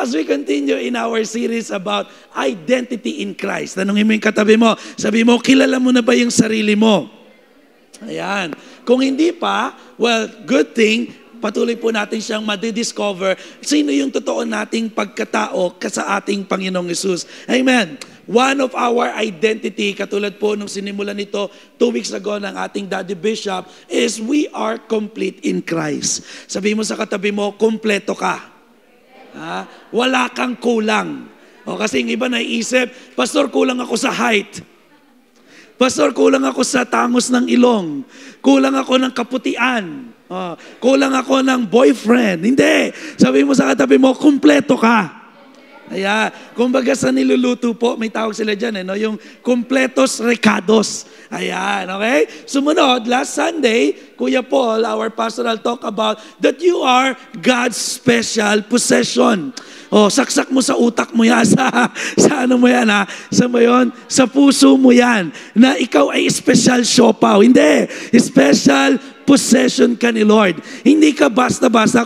as we continue in our series about identity in Christ. Tanungin mo yung katabi mo, sabi mo, kilala mo na ba yung sarili mo? Ayan. Kung hindi pa, well, good thing, patuloy po natin siyang madidiscover sino yung totoo nating pagkatao sa ating Panginoong Hesus. Amen. One of our identity, katulad po nung sinimulan nito 2 weeks ago ng ating Daddy Bishop, is we are complete in Christ. Sabi mo sa katabi mo, kumpleto ka. Ha? Wala kang kulang. O kasi yung iba naiisip, Pastor, kulang ako sa height. Pastor, kulang ako sa tangos ng ilong. Kulang ako ng kaputian. Kulang ako ng boyfriend. Hindi. Sabi mo sa katabi mo, kumpleto ka. Ayan. Kumbaga sa niluluto po, may tawag sila dyan, no? Yung completos recados. Ayan, okay? Sumunod, last Sunday, Kuya Paul, our pastoral, talk about that you are God's special possession. Saksak mo sa utak mo yan, sa ano mo yan, ha? Sa mo yun? Sa puso mo yan, na ikaw ay special siopaw. Hindi, special possession ka ni Lord. Hindi ka basta-basta.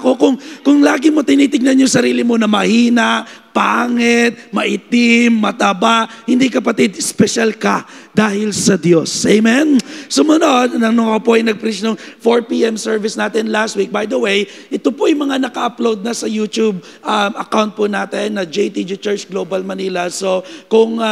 Kung lagi mo tinitignan yung sarili mo na mahina, pangit, maitim, mataba, hindi kapatid, special ka dahil sa Diyos. Amen? Sumunod, nung ako po ay nag-preach ng 4 p.m. service natin last week. By the way, ito po yung mga naka-upload na sa YouTube account po natin na JTG Church Global Manila. So, kung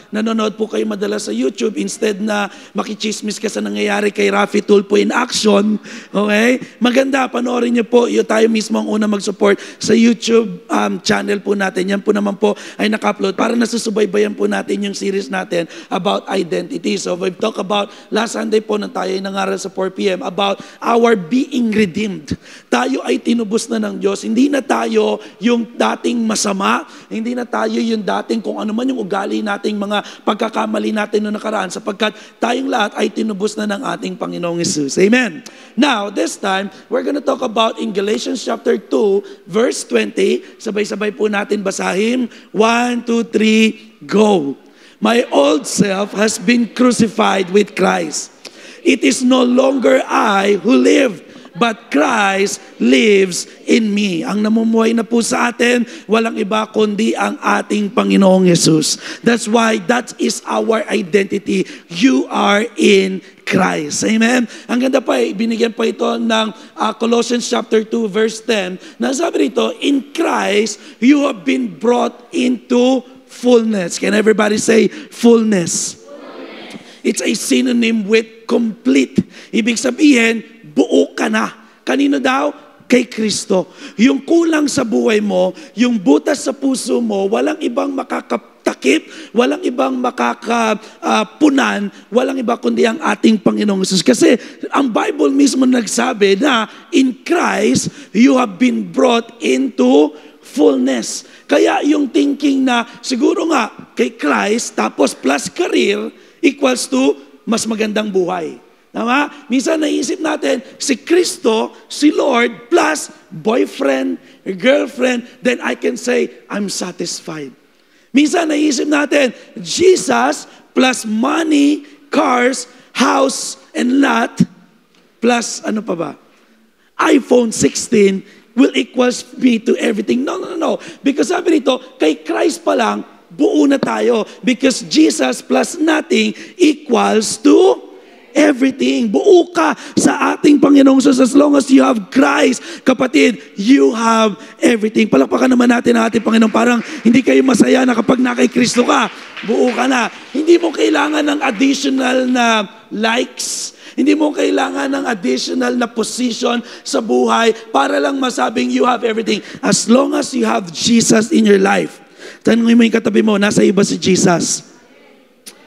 nanonood po kayo madalas sa YouTube, instead na makichismis ka sa nangyayari kay Rafi Tulfo in action, okay? Maganda, panoorin niyo po. Tayo mismo ang una mag-support sa YouTube channel po natin. Yan po naman po ay naka-upload para nasusubaybayan po natin yung series natin about identity. So we've talked about last Sunday po nang tayo ay nangaral sa 4 p.m. about our being redeemed. Tayo ay tinubos na ng Diyos. Hindi na tayo yung dating masama. Hindi na tayo yung dating kung ano man yung ugali nating mga pagkakamali natin noong nakaraan sapagkat tayong lahat ay tinubos na ng ating Panginoong Hesus. Amen. Now, this time, we're going to talk about in Galatians chapter 2, verse 20. Sabay-sabay po natin basahin. 1, 2, 3, go. My old self has been crucified with Christ. It is no longer I who live, but Christ lives in me. Ang namumuhay na po sa atin, walang iba kundi ang ating Panginoong Hesus. That's why that is our identity. You are in Christ. Amen? Ang ganda pa, binigyan pa ito ng Colossians chapter 2 verse 10. Nasabi rito, in Christ, you have been brought into fullness. Can everybody say fullness? It's a synonym with complete. Ibig sabihin, buo ka na. Kanino daw? Kay Kristo. Yung kulang sa buhay mo, yung butas sa puso mo, walang ibang makakatakip, walang ibang makakapunan, walang iba kundi ang ating Panginoong Hesus. Kasi ang Bible mismo nagsabi na in Christ, you have been brought into fullness. Kaya yung thinking na siguro nga kay Christ tapos plus career equals to mas magandang buhay. Tama? Minsan naisip natin, si Kristo, si Lord, plus boyfriend, girlfriend, then I can say, I'm satisfied. Minsan naisip natin, Jesus plus money, cars, house, and lot, plus ano pa ba? iPhone 16 will equals me to everything. No. Because sabi nito, kay Christ pa lang, buo na tayo. Because Jesus plus nothing equals to everything. Buo ka sa ating Panginoong Hesus. As long as you have Christ, kapatid, you have everything. Palakpakan naman natin ang ating Panginoon. Parang hindi kayo masaya na kapag na kay Kristo ka, buo ka na. Hindi mo kailangan ng additional na likes. Hindi mo kailangan ng additional na position sa buhay para lang masabing you have everything. As long as you have Jesus in your life. Tanungin mo yung katabi mo, nasa iba si Jesus.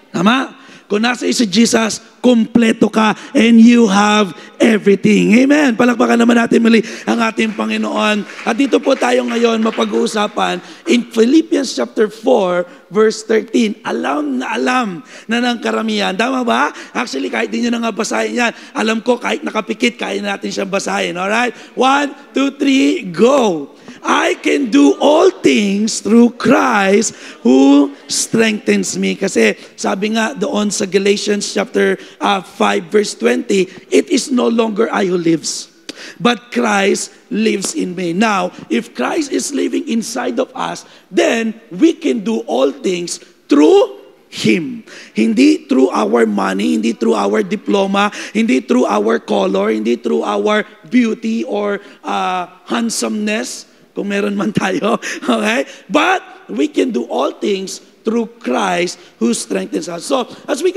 Tama? Kung nasa si Jesus, kumpleto ka and you have everything. Amen. Palakpakan naman natin muli ang ating Panginoon. At dito po tayo ngayon mapag-uusapan in Philippians chapter 4 verse 13. Alam na ng karamihan. Tama ba? Actually, kahit di nyo na nga basahin yan, alam ko kahit nakapikit, kaya natin siyang basahin. Alright? 1, 2, 3, go! I can do all things through Christ who strengthens me. Kasi sabi nga doon sa Galatians chapter 5 verse 20, it is no longer I who lives. but Christ lives in me. Now, if Christ is living inside of us, then we can do all things through Him. Hindi through our money, hindi through our diploma, hindi through our color, hindi through our beauty or handsomeness, kung meron man tayo, okay? But we can do all things through Christ who strengthens us. So, as we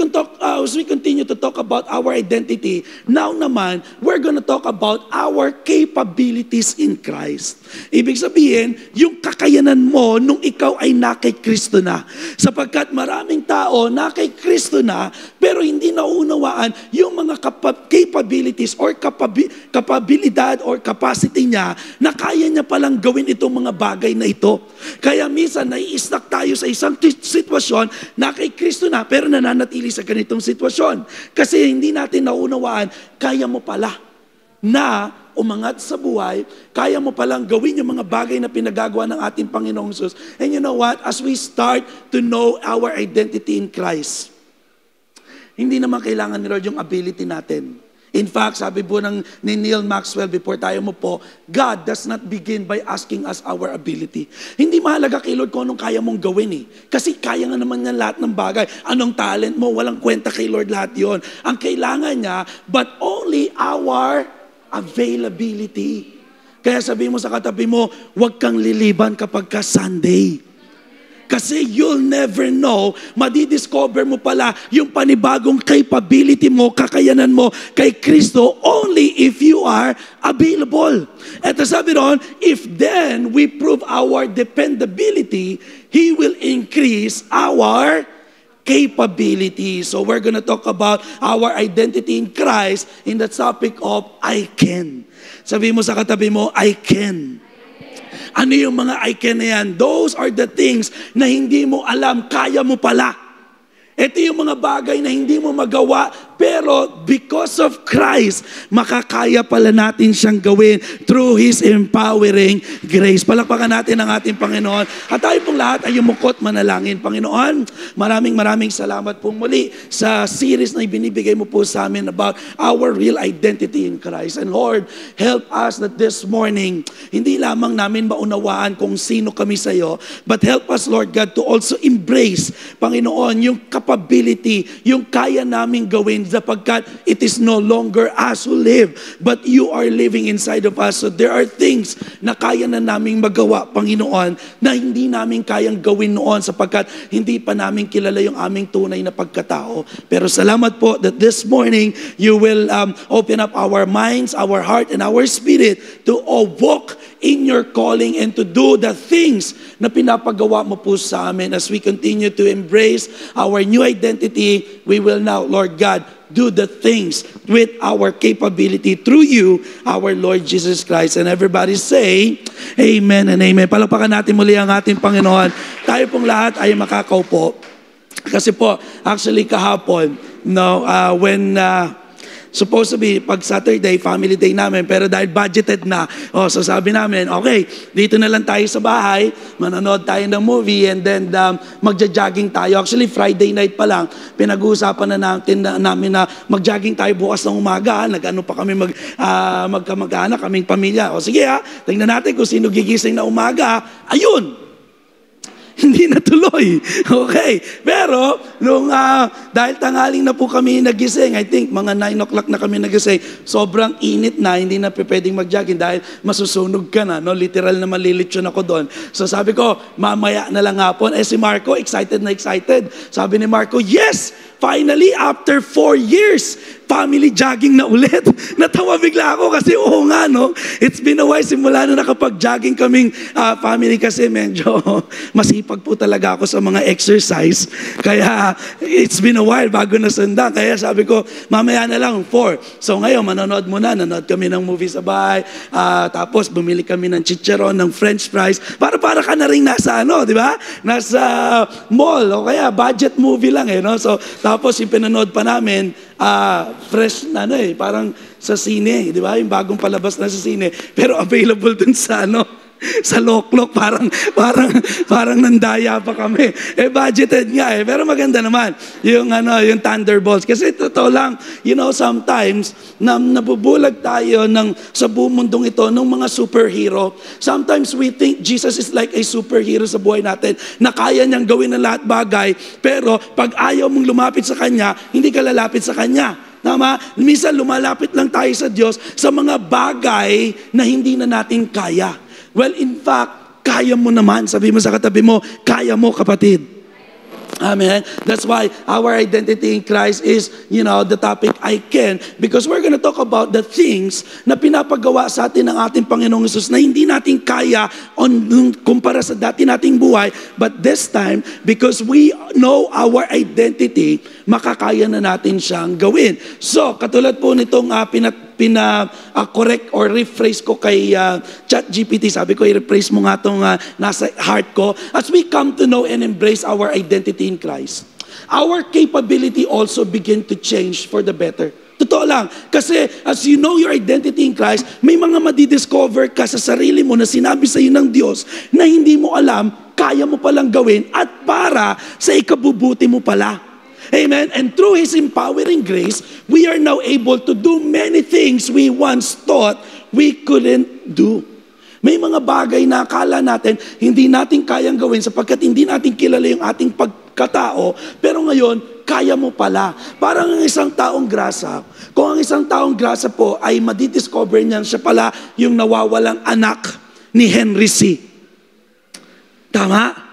continue to talk about our identity, now naman, we're gonna talk about our capabilities in Christ. Ibig sabihin, yung kakayanan mo nung ikaw ay na kay Kristo na. Sapagkat maraming tao na kay Kristo na, pero hindi naunawaan yung mga capabilities or kapabilidad or capacity niya na kaya niya palang gawin itong mga bagay na ito. Kaya minsan, nai-stuck tayo sa isang sitwasyon na kay Kristo na pero nananatili sa ganitong sitwasyon. Kasi hindi natin naunawaan, kaya mo pala na umangat sa buhay, kaya mo palang gawin yung mga bagay na pinagagawa ng ating Panginoong Jesus. And you know what? As we start to know our identity in Christ, hindi naman kailangan ni Lord yung ability natin. In fact, sabi po ni Neil Maxwell before tayo mo po, God does not begin by asking us our ability. Hindi mahalaga kay Lord kung anong kaya mong gawin eh. Kasi kaya nga naman niya lahat ng bagay. Anong talent mo, walang kwenta kay Lord lahat yon. Ang kailangan niya, but only our availability. Kaya sabi mo sa katabi mo, huwag kang liliban kapag ka Sunday. Kasi you'll never know, madidiscover mo pala yung panibagong capability mo, kakayanan mo kay Kristo only if you are available. At sabi ron, if then we prove our dependability, He will increase our capability. So we're gonna talk about our identity in Christ in the topic of I can. Sabi mo sa katabi mo, I can. Ano yung mga I can na yan? Those are the things na hindi mo alam, kaya mo pala. Ito yung mga bagay na hindi mo magawa, pero because of Christ, makakaya pala natin siyang gawin through His empowering grace. Palakpakan natin ang ating Panginoon. At tayo pong lahat ay yumukot manalangin. Panginoon, maraming salamat pong muli sa series na ibinibigay mo po sa amin about our real identity in Christ. And Lord, help us that this morning, hindi lamang namin maunawaan kung sino kami sa iyo, but help us, Lord God, to also embrace, Panginoon, yung capability, yung kaya naming gawin sapagkat it is no longer us who live, but you are living inside of us. So there are things na kaya na naming magawa, Panginoon, na hindi namin kayang gawin noon sapagkat hindi pa namin kilala yung aming tunay na pagkatao. Pero salamat po that this morning, you will open up our minds, our heart, and our spirit to walk in your calling and to do the things na pinapagawa mo po sa amin. As we continue to embrace our new identity, we will now, Lord God, do the things with our capability through you, our Lord Jesus Christ. And everybody say, Amen and Amen. Palakpakan natin muli ang ating Panginoon. Tayo pong lahat ay makakaupo. Kasi po, actually kahapon, when supposed to be pag Saturday, family day namin, pero dahil budgeted na, so sabi namin, okay, dito na lang tayo sa bahay, manonood tayo ng movie, and then magja-jogging tayo. Actually, Friday night pa lang, pinag-uusapan na namin na mag-jogging tayo bukas ng umaga. Nag-ano pa kami magkamag-anak, kaming pamilya. O sige tingnan natin kung sino gigising na umaga. Ayun! Hindi natuloy. Okay. Pero, dahil tanghaling na po kami nagising, I think mga 9 o'clock na kami nagising, sobrang init na, hindi na pwedeng mag-jogging dahil masusunog ka na. Literal na malilitsyon ako doon. So sabi ko, mamaya na lang hapon. Si Marco, excited na excited. Sabi ni Marco, yes! Finally, after 4 years, family jogging na ulit. Natawa bigla ako kasi it's been a while simula na nakapag-jogging kaming family kasi medyo masipag po talaga ako sa mga exercise. Kaya it's been a while bago nasunda. Kaya sabi ko, mamaya na lang 4. So ngayon, nanonood kami ng movie sa bahay. Tapos bumili kami ng chicharon, ng french fries. Para ka na rin nasa di ba? Nasa mall o kaya budget movie lang So tapos yung pinanood pa namin, fresh na parang sa sine, di ba? Yung bagong palabas na sa sine, pero available dun sa Sa loklok, parang nandaya pa kami. Budgeted nga pero maganda naman yung Thunderbolts. Kasi totoo lang, sometimes nabubulag tayo sa buong mundong ito ng mga superhero. Sometimes we think Jesus is like a superhero sa buhay natin na kaya niyang gawin ang lahat bagay, pero pag ayaw mong lumapit sa Kanya, hindi ka lalapit sa Kanya. Tama? Minsan lumalapit lang tayo sa Diyos sa mga bagay na hindi na natin kaya. Well, in fact, kaya mo naman. Sabi mo sa katabi mo, kaya mo, kapatid. Amen. That's why our identity in Christ is, the topic I can. Because we're going to talk about the things na pinapagawa sa atin ng ating Panginoong Hesus na hindi natin kaya kumpara sa dati nating buhay. But this time, because we know our identity, makakaya na natin siyang gawin. So, katulad po nitong correct or rephrase ko kay ChatGPT. Sabi ko, i-rephrase mo nga itong nasa heart ko. As we come to know and embrace our identity in Christ, our capability also begin to change for the better. Totoo lang. Kasi as you know your identity in Christ, may mga madidiscover ka sa sarili mo na sinabi sa iyo ng Diyos na hindi mo alam, kaya mo palang gawin at para sa ikabubuti mo pala. Amen? And through His empowering grace, we are now able to do many things we once thought we couldn't do. May mga bagay na akala natin hindi natin kayang gawin sapagkat hindi natin kilala yung ating pagkatao, pero ngayon, kaya mo pala. Parang ang isang taong grasa, kung ang isang taong grasa po ay madidiscover niyan, siya pala yung nawawalang anak ni Henry C. Tama?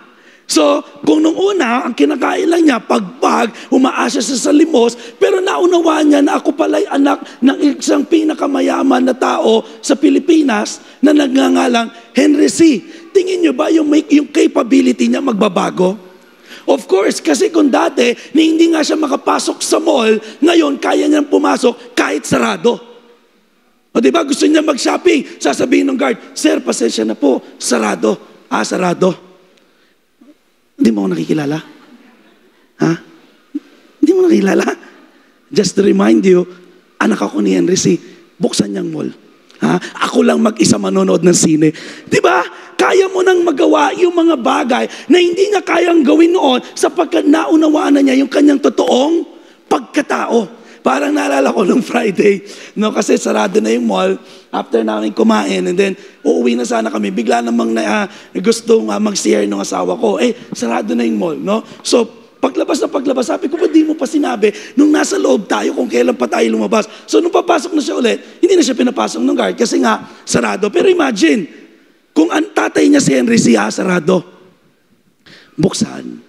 So, kung nung una, ang kinakain lang niya, pagpag, umaasa siya sa limos, pero naunawaan niya na ako pala'y anak ng isang pinakamayaman na tao sa Pilipinas na nagngangalang Henry C. Tingin niyo ba yung capability niya magbabago? Of course, kasi kung dati, hindi nga siya makapasok sa mall, ngayon kaya niyang pumasok kahit sarado. O diba, gusto niya mag-shopping, sasabihin ng guard, "Sir, pasensya na po, sarado." Sarado. Hindi mo ako nakikilala? Ha? Hindi mo nakikilala? Just to remind you, anak ako ni Henry C. Buksan niyang mall. Ha? Ako lang mag-isa manonood ng sine. Diba? Kaya mo nang magawa yung mga bagay na hindi niya kayang gawin noon sapagkat naunawaan na niya yung kanyang totoong pagkatao. Parang naalala ko nung Friday, kasi sarado na yung mall, after namin kumain, and then uuwi na sana kami, bigla namang gustong mag-share ng asawa ko, sarado na yung mall, So, paglabas, sabi ko, di mo pa sinabi, nung nasa loob tayo, kung kailan pa tayo lumabas. So, nung papasok na siya ulit, hindi na siya pinapasok ng guard, kasi nga, sarado. Pero imagine, kung ang tatay niya si Henry C. sarado, buksan.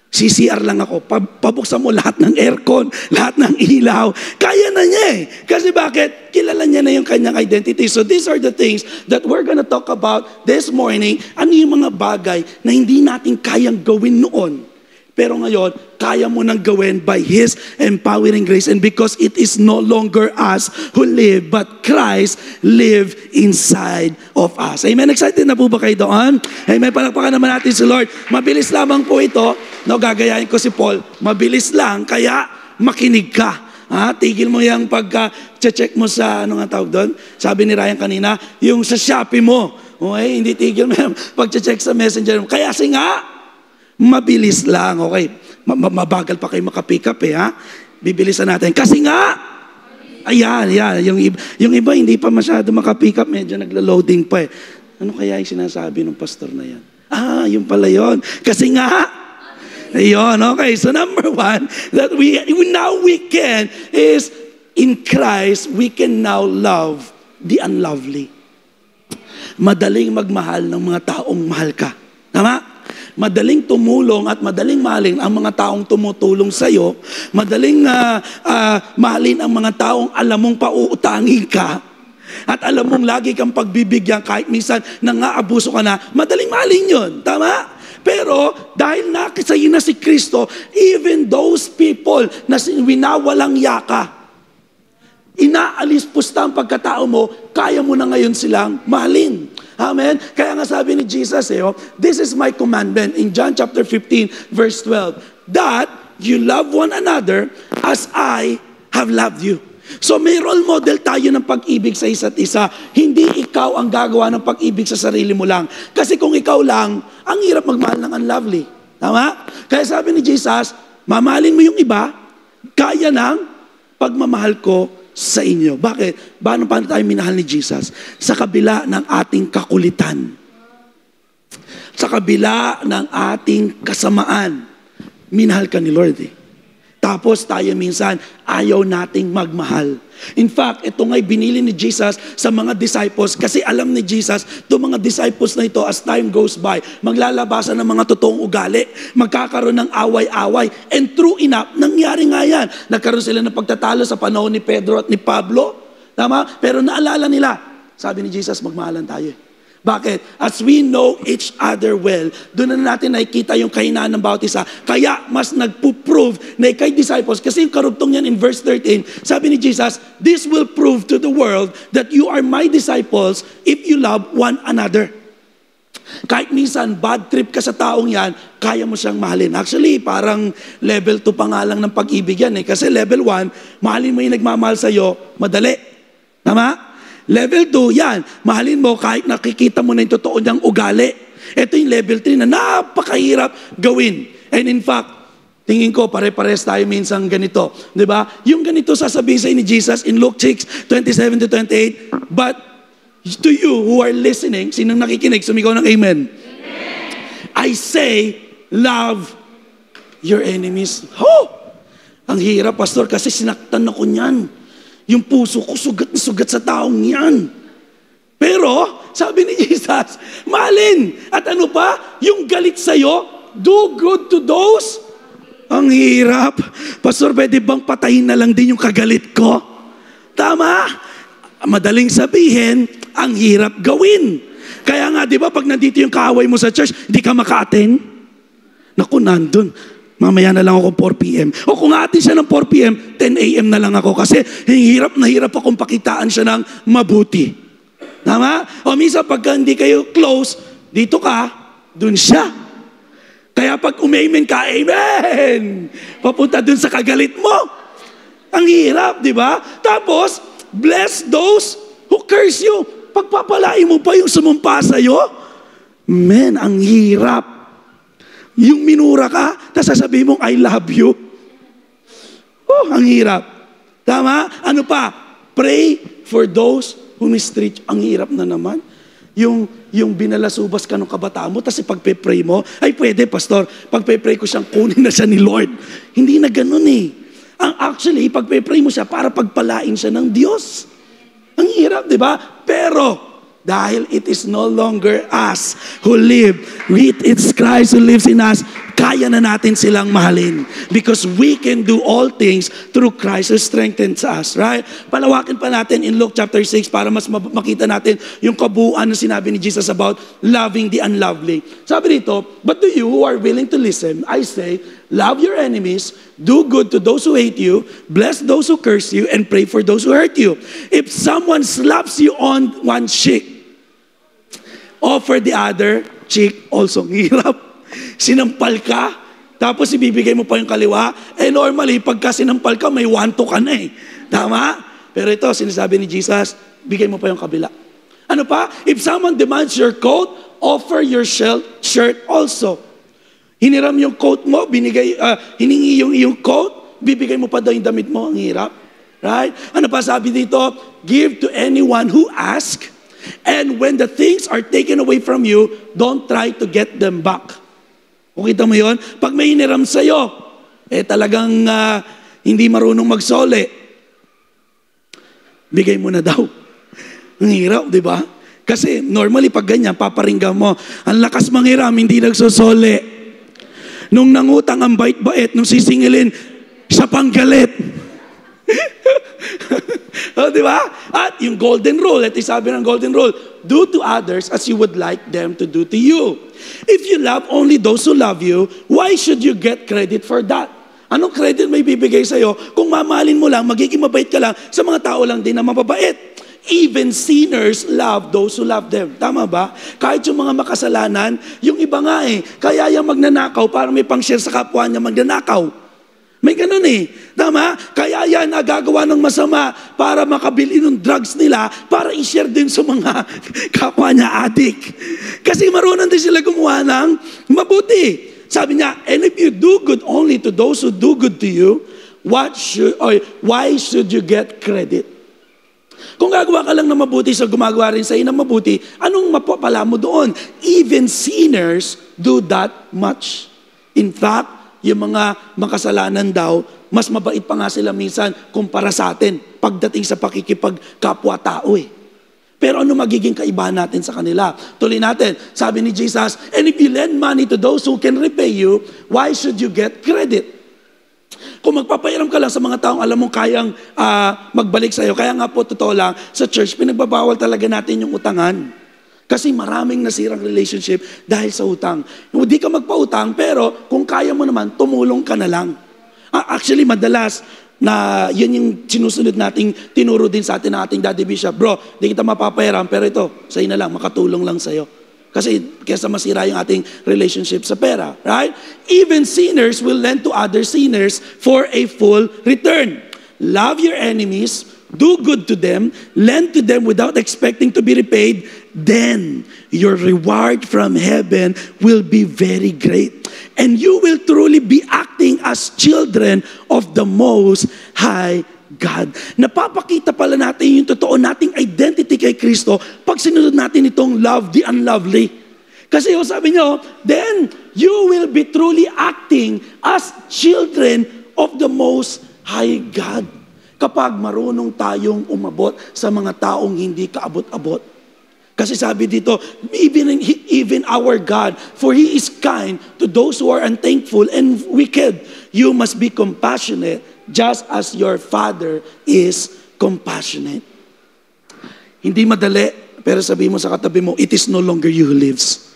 CCR lang ako, pabuksan mo lahat ng aircon, lahat ng ilaw. Kaya na niya Kasi bakit? Kilala niya na yung kanyang identity. So these are the things that we're gonna talk about this morning. Ano yung mga bagay na hindi natin kayang gawin noon, pero ngayon, kaya mo nang gawin by His empowering grace. And because it is no longer us who live, but Christ live inside of us. Amen? Excited na po ba kayo doon? Amen? Palakpakan naman natin si Lord. Mabilis lamang po ito. Gagayahin ko si Paul. Mabilis lang, kaya makinig ka. Tigil mo yung pagka-check mo sa, ano nga tawag doon? Sabi ni Ryan kanina, yung sa Shopee mo. Okay? Hindi tigil mo yung pag-check sa messenger mo. Kaya nga, mabilis lang, okay? Mabagal pa kayo makapick up Bibilisan natin. Kasi nga, ayan. Yung iba hindi pa masyado makapick up, medyo nagla-loading pa Ano kaya yung sinasabi ng pastor na yan? Yung pala yun. Kasi nga, ayun, okay. So number one, that we can is, in Christ, we can now love the unlovely. Madaling magmahal ng mga taong mahal ka. Tama? Madaling tumulong at madaling mahalin ang mga taong tumutulong sa iyo. Madaling mahalin ang mga taong alam mong pauutangin ka. At alam mong lagi kang pagbibigyan kahit minsan nang-aabuso ka na. Madaling mahalin yun. Tama? Pero dahil nakisa na si Kristo, even those people na winawalang yaka, inaalis pusta ang pagkatao mo, kaya mo na ngayon silang mahalin. Amen? Kaya nga sabi ni Jesus, this is my commandment in John chapter 15, verse 12, that you love one another as I have loved you. So may role model tayo ng pag-ibig sa isa't isa. Hindi ikaw ang gagawa ng pag-ibig sa sarili mo lang. Kasi kung ikaw lang, ang hirap magmahal ng unlovely. Tama? Kaya sabi ni Jesus, mamahalin mo yung iba, kaya ng pagmamahal ko sa inyo. Bakit? Paano tayo minahal ni Jesus? Sa kabila ng ating kakulitan. Sa kabila ng ating kasamaan. Minahal ka ni Lord eh. Tapos tayo minsan, ayaw nating magmahal. In fact, ito nga'y binili ni Jesus sa mga disciples kasi alam ni Jesus, itong mga disciples na ito, as time goes by, maglalabasan ng mga totoong ugali, magkakaroon ng away-away. And true enough, nangyari nga yan. Nagkaroon sila ng pagtatalo sa panahon ni Pedro at ni Pablo. Tama? Pero naalala nila, sabi ni Jesus, magmahalan tayo. Bakit? As we know each other well, doon na natin nakikita yung kahinaan ng bawat isa. Kaya mas nagpo-prove na kay disciples, kasi yung karugtong yan in verse 13, sabi ni Jesus, this will prove to the world that you are my disciples if you love one another. Kahit minsan bad trip ka sa taong yan, kaya mo siyang mahalin. Actually, parang level 2 pa nga lang ng pag-ibig yan eh. Kasi level 1, mahalin mo yung nagmamahal sa'yo, madali. Tama? Level 2, yan. Mahalin mo kahit nakikita mo na yung totoo niyang ugali. Ito yung level 3 na napakahirap gawin. And in fact, tingin ko pare-pares tayo minsan ganito. Diba? Yung ganito sasabihin sa ni Jesus in Luke 6, 27-28, but to you who are listening, sinong nakikinig, sumigaw ng amen. Amen. I say, love your enemies. Ang hirap, pastor, kasi sinaktan ako niyan. Yung puso ko sugat na sugat sa taong yan. Pero, sabi ni Jesus, mahalin. At ano pa? Yung galit sa'yo, do good to those. Ang hirap. Pastor, pwede bang patayin na lang din yung kagalit ko? Tama? Madaling sabihin, ang hirap gawin. Kaya nga, di ba, pag nandito yung kaaway mo sa church, di ka maka-attend? Naku, nandun. Mamaya na lang ako 4 p.m. O kung atin siya ng 4 p.m., 10 a.m. na lang ako kasi hirap na hirap akong pakitaan siya ng mabuti. Tama? O minsan pagka hindi kayo close, dito ka, dun siya. Kaya pag umamen ka, amen! Papunta dun sa kagalit mo. Ang hirap, di ba? Tapos, bless those who curse you. Pagpapalain mo pa yung sumumpa sa'yo. Man, ang hirap. Yung minura ka, tapos sasabihin mong, I love you. Ang hirap. Tama? Ano pa? Pray for those who mistreat. Ang hirap na naman. Yung binalasubas ka ng kabataan mo, tapos pagpe-pray mo, ay pwede, pastor, pagpe-pray ko siyang kunin na siya ni Lord. Hindi na ganun eh. Actually, pagpe-pray mo siya para pagpalain siya ng Diyos. Ang hirap, di ba? Pero, dahil it is no longer us who live, it's Christ who lives in us, kaya na natin silang mahalin. Because we can do all things through Christ who strengthens us. Right? Palawakin pa natin in Luke chapter 6 para mas makita natin yung kabuuan na sinabi ni Jesus about loving the unlovely. Sabi dito, but to you who are willing to listen, I say, love your enemies, do good to those who hate you, bless those who curse you, and pray for those who hurt you. If someone slaps you on one cheek, offer the other cheek also. Hirap. Sinampal ka, tapos ibibigay mo pa yung kaliwa. Normally, pagka sinampal ka, may 1-2 ka na eh. Tama? Pero ito, sinasabi ni Jesus, bigay mo pa yung kabila. Ano pa? If someone demands your coat, offer your shirt also. Hiniram yung coat mo, hiningi yung iyong coat, bibigay mo pa daw yung damit mo. Ang hirap. Right? Ano pa sabi dito? Give to anyone who asks. And when the things are taken away from you, don't try to get them back. Kung kita mo yun, pag may hiniram sa'yo, talagang hindi marunong magsole, bigay mo na daw. Ang hirap, di ba? Kasi normally pag ganyan, paparinggan mo, ang lakas manghiram, hindi nagsusole. Nung nangutang ang bait-bait, nung sisingilin, siya pang galit. Di ba? At yung golden rule, ito sabi ng golden rule, do to others as you would like them to do to you. If you love only those who love you, why should you get credit for that? Anong credit may bibigay sa'yo kung mamahalin mo lang, magiging mabait ka lang sa mga tao lang din na mababait? Even sinners love those who love them. Tama ba? Kahit yung mga makasalanan, yung iba nga kaya yung magnanakaw para may pang-share sa kapwa niya magnanakaw. May ganun eh. Tama? Kaya yan nagagawa ng masama para makabili ng drugs nila para i-share din sa mga kapwa niya addict. Kasi marunong din sila gumawa ng mabuti. Sabi niya, and if you do good only to those who do good to you, why should you get credit? Kung gagawa ka lang ng mabuti sa gumagawa rin sa iyo ng mabuti, anong mapapala mo doon? Even sinners do that much. In fact, yung mga makasalanan daw, mas mabait pa nga sila minsan kumpara sa atin pagdating sa pakikipagkapwa-tao eh. Pero ano magiging kaibahan natin sa kanila? Tuloy natin, sabi ni Jesus, and if you lend money to those who can repay you, why should you get credit? Kung magpapairam ka lang sa mga taong alam mong kayang magbalik sa iyo, kaya nga po totoo lang, sa church, pinagbabawal talaga natin yung utangan. Kasi maraming nasirang relationship dahil sa utang. Hindi ka magpautang, pero kung kaya mo naman, tumulong ka na lang. Actually, madalas, na yun yung sinusunod nating tinuro din sa atin ng ating Daddy Bishop. Bro, di kita mapapayaran, pero ito, sa'yo na lang, makatulong lang sa'yo. Kasi kesa masira yung ating relationship sa pera. Right? Even sinners will lend to other sinners for a full return. Love your enemies, do good to them, lend to them without expecting to be repaid, then your reward from heaven will be very great. And you will truly be acting as children of the Most High God. Napapakita pala natin yung totoo nating identity kay Kristo pag sinunod natin itong love the unlovely. Kasi yung sabi nyo, then you will be truly acting as children of the Most High God. Kapag marunong tayong umabot sa mga taong hindi kaabot-abot. Kasi sabi dito, even our God, for He is kind to those who are unthankful and wicked. You must be compassionate just as your Father is compassionate. Hindi madali, pero sabi mo sa katabi mo, it is no longer you who lives.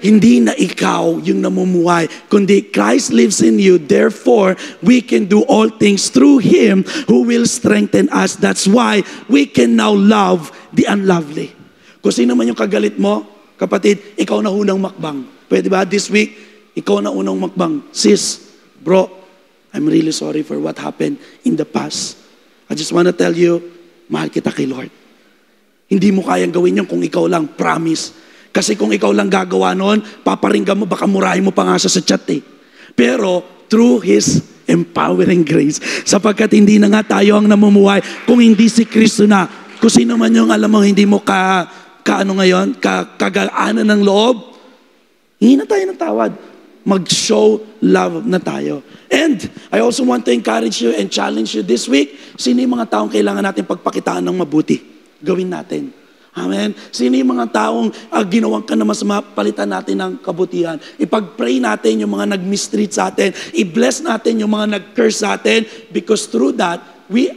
Hindi na ikaw yung namumuhay, kundi Christ lives in you. Therefore, we can do all things through Him who will strengthen us. That's why we can now love the unlovely. Kung sino man yung kagalit mo, kapatid, ikaw na unang makbang. Pwede ba? This week, ikaw na unang makbang. Sis, bro, I'm really sorry for what happened in the past. I just want to tell you, mahal kita kay Lord. Hindi mo kayang gawin yun kung ikaw lang, promise. Kasi kung ikaw lang gagawa noon, paparinggan mo, baka murahin mo pa nga siya sa chat eh. Pero, through His empowering grace, sapagkat hindi na nga tayo ang namumuhay kung hindi si Kristo na. Kung sino man yung alam mo, hindi mo kagaanan ng loob, hindi na tayo ng tawad. Mag-show love na tayo. And I also want to encourage you and challenge you this week, sino yung mga taong kailangan natin pagpakitaan ng mabuti? Gawin natin. Amen? Sino yung mga taong ginawang ka na masama, palitan natin ng kabutihan. Ipag-pray natin yung mga nag-mistreat sa atin. I-bless natin yung mga nag-curse sa atin because through that, we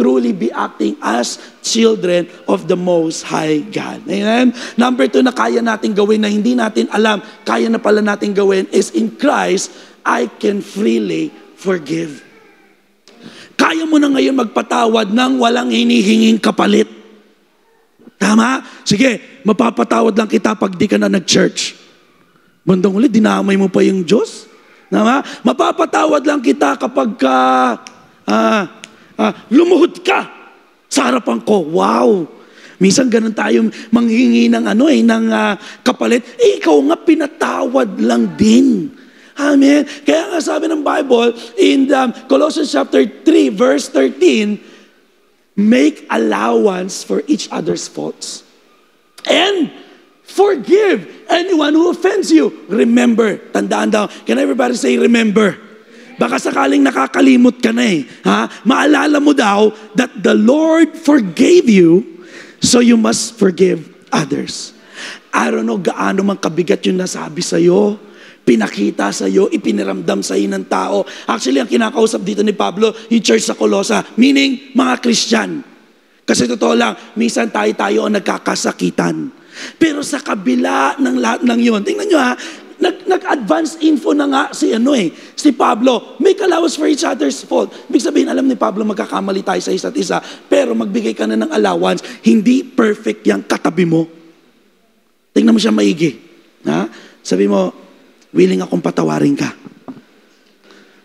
truly be acting as children of the Most High God. Amen? Number 2 na kaya natin gawin na hindi natin alam, kaya na pala natin gawin is in Christ, I can freely forgive. Kaya mo na ngayon magpatawad ng walang hinihinging kapalit. Tama? Sige, mapapatawad lang kita pag di ka na nag-church. Bandang ulit, dinamay mo pa yung Diyos. Tama? Mapapatawad lang kita kapag lumuhod ka sa harapan ko. Wow! Minsan ganun tayo manghingi ng kapalit. Ikaw nga pinatawad lang din. Amen? Kaya nga sabi ng Bible in Colossians chapter 3 verse 13, make allowance for each other's faults and forgive anyone who offends you. Remember, tandaan daw. Can everybody say remember? Baka sakaling nakakalimot ka na eh. Maalala mo daw that the Lord forgave you, so you must forgive others. I don't know gaano man kabigat yung nasabi sa'yo, pinakita sa'yo, ipiniramdam sa'yo ng tao. Actually, ang kinakausap dito ni Pablo, yung church sa Colossa, meaning mga Christian. Kasi totoo lang, minsan tayo ang nagkakasakitan. Pero sa kabila ng lahat ng yun, tingnan nyo nag-advance info na nga si Pablo, make allowance for each other's fault. Ibig sabihin, alam ni Pablo, magkakamali tayo sa isa't isa, pero magbigay ka na ng allowance, hindi perfect yung katabi mo. Tingnan mo siya maigi. Sabi mo, willing akong patawarin ka.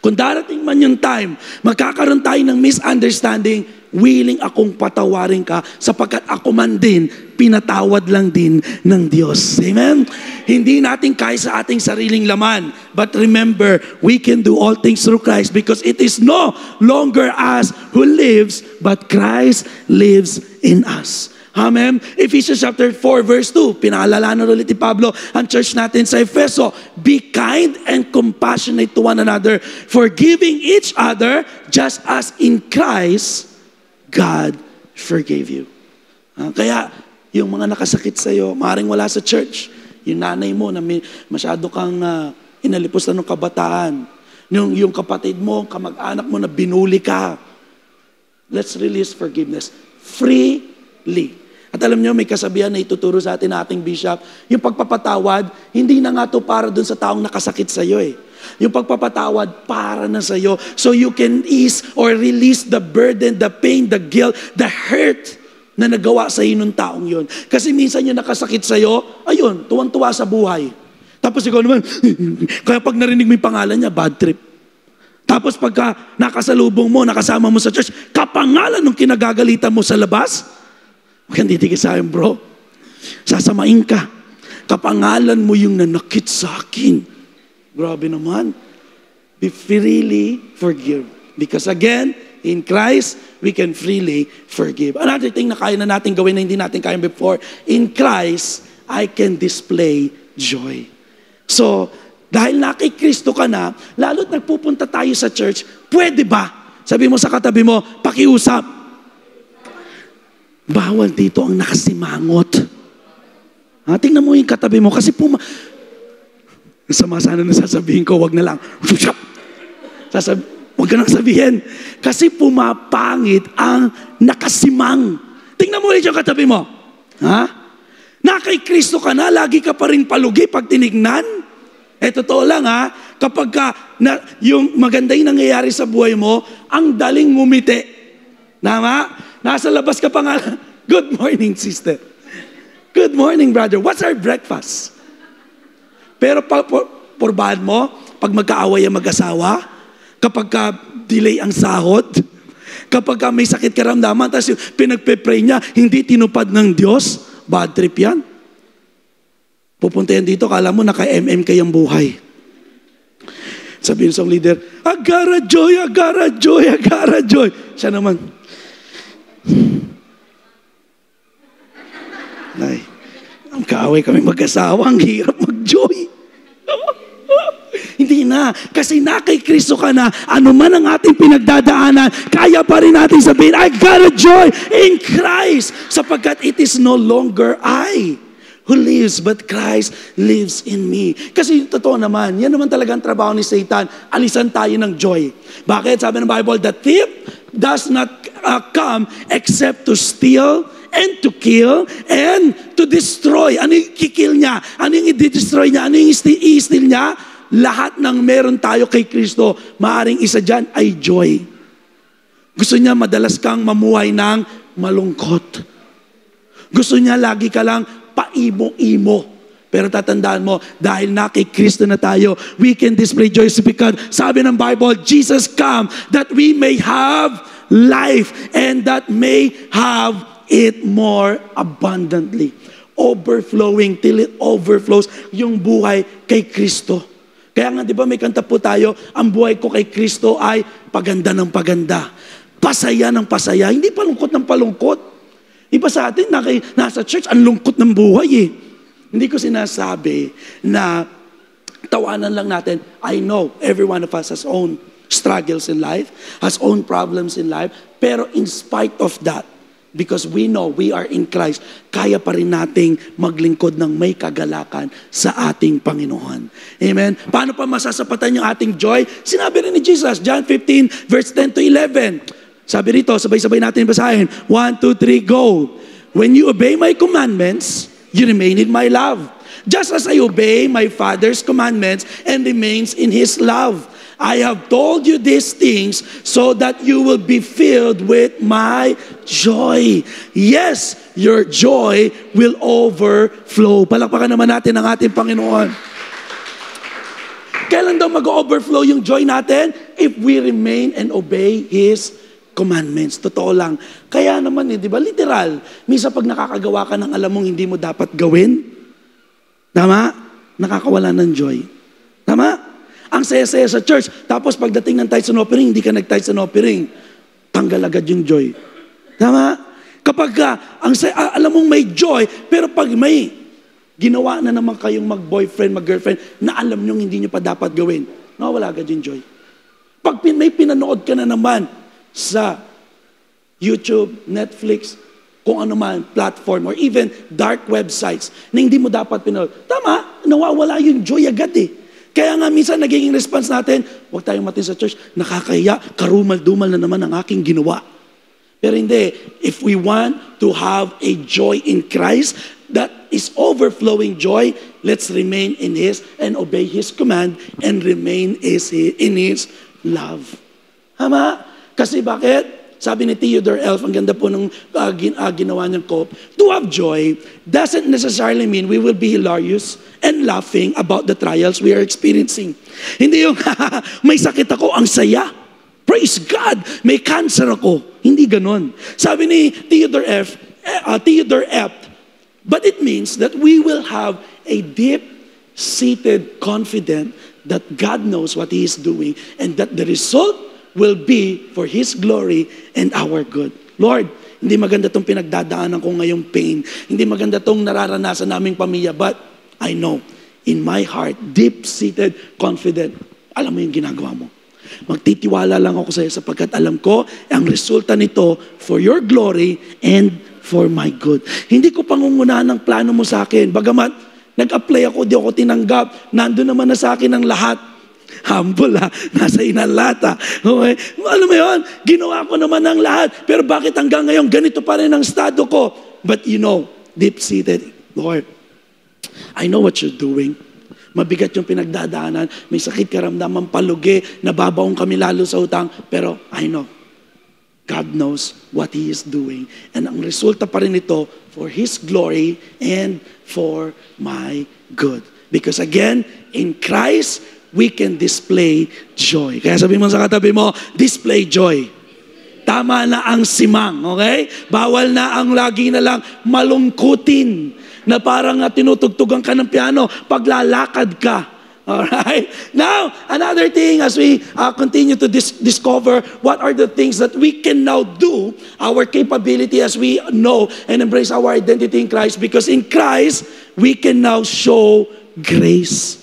Kung darating man yung time, magkakaroon tayo ng misunderstanding, willing akong patawarin ka sapagkat ako man din, pinatawad lang din ng Diyos. Amen? Hindi natin kaya sa ating sariling laman. But remember, we can do all things through Christ because it is no longer us who lives, but Christ lives in us. Amen? Ephesians chapter 4 verse 2, pinaalalanan ulit ni Pablo ang church natin sa Efeso. Be kind and compassionate to one another, forgiving each other just as in Christ God forgave you. Kaya yung mga nakasakit sa iyo, maaaring wala sa church, yung nanay mo na masyado kang inalipusan ng kabataan, yung kapatid mo, kamag-anak mo na binuli ka, let's release forgiveness freely. At alam niyo, may kasabihan na ituturo sa atin na ating bishop, yung pagpapatawad, hindi na nga to para dun sa taong nakasakit sa iyo eh. Yung pagpapatawad para na sa iyo, so you can ease or release the burden, the pain, the guilt, the hurt na nagawa sa iyo ng taong yun. Kasi minsan yung nakasakit sa iyo, ayun, tuwang-tuwa sa buhay. Tapos ikaw naman, kaya pag narinig mo yung pangalan niya, bad trip. Tapos pagka nakasalubong mo, nakasama mo sa church, kapangalan ng kinagagalitan mo sa labas, huwag kang titigil sa akin, bro. Sasamain ka. Kapangalan mo yung nanakit sa akin. Grabe naman. Be freely forgive. Because again, in Christ, we can freely forgive. Another thing na kaya na natin gawin na hindi natin kaya before, in Christ, I can display joy. So, dahil na kay Kristo ka na, lalo't nagpupunta tayo sa church, pwede ba? Sabi mo sa katabi mo, pakiusap. Bawal dito ang nakasimangot. Tingnan mo yung katabi mo kasi sama sana na sasabihin ko, wag na lang. Wag ka nang sabihin. Kasi pumapangit ang nakasimang. Tingnan mo ulit yung katabi mo. Na kay Kristo ka na, lagi ka pa rin palugi pag tinignan. Totoo lang kapag yung maganda yung nangyayari sa buhay mo, ang daling ngumiti. Tama? Nasa labas ka pa nga. Good morning, sister. Good morning, brother. What's our breakfast? Pero porbahan mo, pag magkaaway ang mag-asawa, kapag delay ang sahod, kapag may sakit karamdaman, tapos pinagpe-pray niya, hindi tinupad ng Diyos, bad trip yan. Pupunta yan dito, kala mo naka-MM kayang buhay. Sabihin sa leader, agara joy, agara joy, agara joy. Siya naman, ay, ang kaaway kami mag-asawa, ang hirap mag-joy. Hindi na, kasi na kay Kristo ka na, ano man ang ating pinagdadaanan, kaya pa rin natin sabihin, I got a joy in Christ, sapagkat it is no longer I who lives, but Christ lives in me. Kasi totoo naman, yan naman talaga ang trabaho ni Satan, alisan tayo ng joy. Bakit? Sabi ng Bible, the thief does not come except to steal and to kill and to destroy. Ano yung kikil niya? Ano yung i-destroy niya? Ano yung i-steal niya? Lahat ng meron tayo kay Kristo, maaring isa dyan ay joy. Gusto niya madalas kang mamuhay ng malungkot. Gusto niya lagi ka lang paimo-imo. Pero tatandaan mo, dahil na kay Kristo na tayo, we can display joy because sabi ng Bible, Jesus come that we may have life and that may have it more abundantly. Overflowing till it overflows yung buhay kay Kristo. Kaya nga, di ba may kanta po tayo, ang buhay ko kay Kristo ay paganda ng paganda. Pasaya ng pasaya, hindi palungkot ng palungkot. Iba sa atin, nasa church, ang lungkot ng buhay eh. Hindi ko sinasabi na tawanan lang natin. I know every one of us has own struggles in life, has own problems in life, pero in spite of that, because we know we are in Christ, kaya pa rin nating maglingkod ng may kagalakan sa ating Panginoon. Amen? Paano pa masasapatan yung ating joy? Sinabi rin ni Jesus, John 15, verse 10 to 11. Sabi rito, sabay-sabay natin basahin. 1, 2, 3, go. When you obey my commandments, you remain in my love. Just as I obey my Father's commandments and remains in His love. I have told you these things so that you will be filled with my joy. Yes, your joy will overflow. Palakpakan naman natin ang ating Panginoon. Kailan daw mag-overflow yung joy natin? If we remain and obey His commandments. Totoo lang. Kaya naman di ba, literal, minsan pag nakakagawa ka ng alam mong hindi mo dapat gawin, tama? Nakakawala ng joy. Tama? Ang saya-saya sa church. Tapos pagdating ng tithes and offering, hindi ka nag-tithes and offering. Tanggal agad yung joy. Tama? Kapag alam mong may joy, pero pag may ginawa na naman kayong mag-boyfriend, mag-girlfriend, na alam nyo hindi nyo pa dapat gawin, nawala agad yung joy. Pag may pinanood ka na naman sa YouTube, Netflix, kung ano man, platform, or even dark websites na hindi mo dapat pinanood, tama, nawawala yung joy agad eh. Kaya nga minsan nagiging response natin, huwag tayong matin sa church, nakakahiya, karumal-dumal na naman ang aking ginawa. Pero hindi, if we want to have a joy in Christ that is overflowing joy, let's remain in His and obey His command and remain in His love. Tama? Kasi bakit? Sabi ni Theodore Elf, ang ganda po ng ginawa niyang quote, to have joy doesn't necessarily mean we will be hilarious and laughing about the trials we are experiencing. Hindi yung, may sakit ako, ang saya. Praise God, may cancer ako. Hindi ganon. Sabi ni Theodore F., but it means that we will have a deep-seated confidence that God knows what He is doing and that the result will be for His glory and our good. Lord, hindi maganda itong pinagdadaanan ko ngayong pain. Hindi maganda itong nararanasan naming pamilya. But I know, in my heart, deep-seated, confident, alam mo yung ginagawa mo. Magtitiwala lang ako sa iyo sapagkat alam ko ang resulta nito for your glory and for my good. Hindi ko pangungunahan ng plano mo sa akin. Bagamat nag-apply ako, di ako tinanggap. Nandun naman na sa akin ang lahat. Humble nasa inalata. Okay? Alam mo yun, ginawa ko naman ang lahat. Pero bakit hanggang ngayon ganito pa rin ang estado ko? But you know, deep-seated, Lord, I know what you're doing. Mabigat yung pinagdadaanan, may sakit karamdaman, palugi, nababaong kami lalo sa utang. Pero I know, God knows what He is doing. And ang resulta pa rin ito for His glory and for my good. Because again, in Christ, we can display joy. Kaya sabi mo sa katabi mo, display joy. Tama na ang simang, okay? Bawal na ang lagi na lang malungkutin na parang tinutugtugan ka ng piano, paglalakad ka. Alright? Now, another thing as we continue to discover what are the things that we can now do, our capability as we know and embrace our identity in Christ, because in Christ, we can now show grace.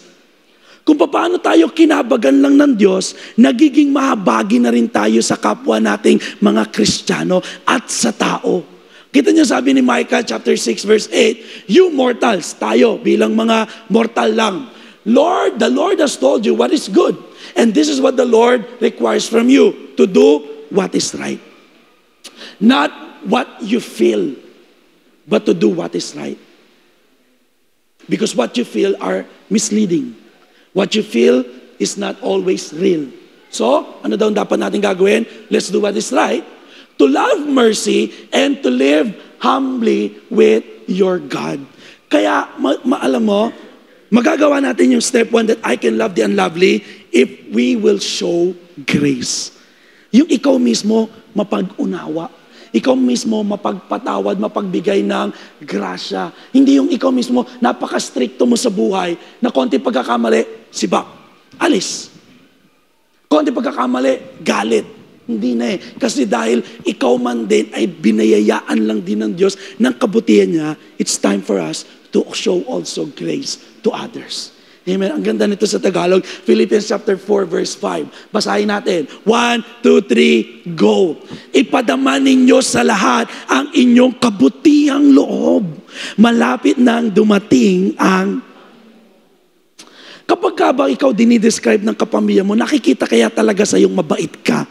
Kung paano tayo kinabagan lang ng Diyos, nagiging mahabagi na rin tayo sa kapwa nating mga Kristiyano at sa tao. Kita niyo sabi ni Micah chapter 6 verse 8, you mortals, tayo bilang mga mortal lang, Lord, the Lord has told you what is good. And this is what the Lord requires from you, to do what is right. Not what you feel, but to do what is right. Because what you feel are misleading. What you feel is not always real. So, ano daw dapat natin gagawin? Let's do what is right. To love mercy and to live humbly with your God. Kaya, alam mo, magagawa natin yung step 1 that I can love the unlovely if we will show grace. Yung ikaw mismo mapag-unawa. Ikaw mismo mapagpatawad, mapagbigay ng grasya. Hindi yung ikaw mismo napaka-stricto mo sa buhay na konti pagkakamali, sibak, alis. Konti pagkakamali, galit. Hindi na eh. Kasi dahil ikaw man din ay binayayaan lang din ng Diyos ng kabutihan niya, it's time for us to show also grace to others. Amen. Ang ganda nito sa Tagalog, Philippians chapter 4 verse 5. Basahin natin. 1, 2, 3, go. Ipadama ninyo sa lahat ang inyong kabutihang loob. Malapit nang dumating ang... Kapag ka ba ikaw dinidescribe ng kapamilya mo, nakikita kaya talaga sa iyong mabait ka?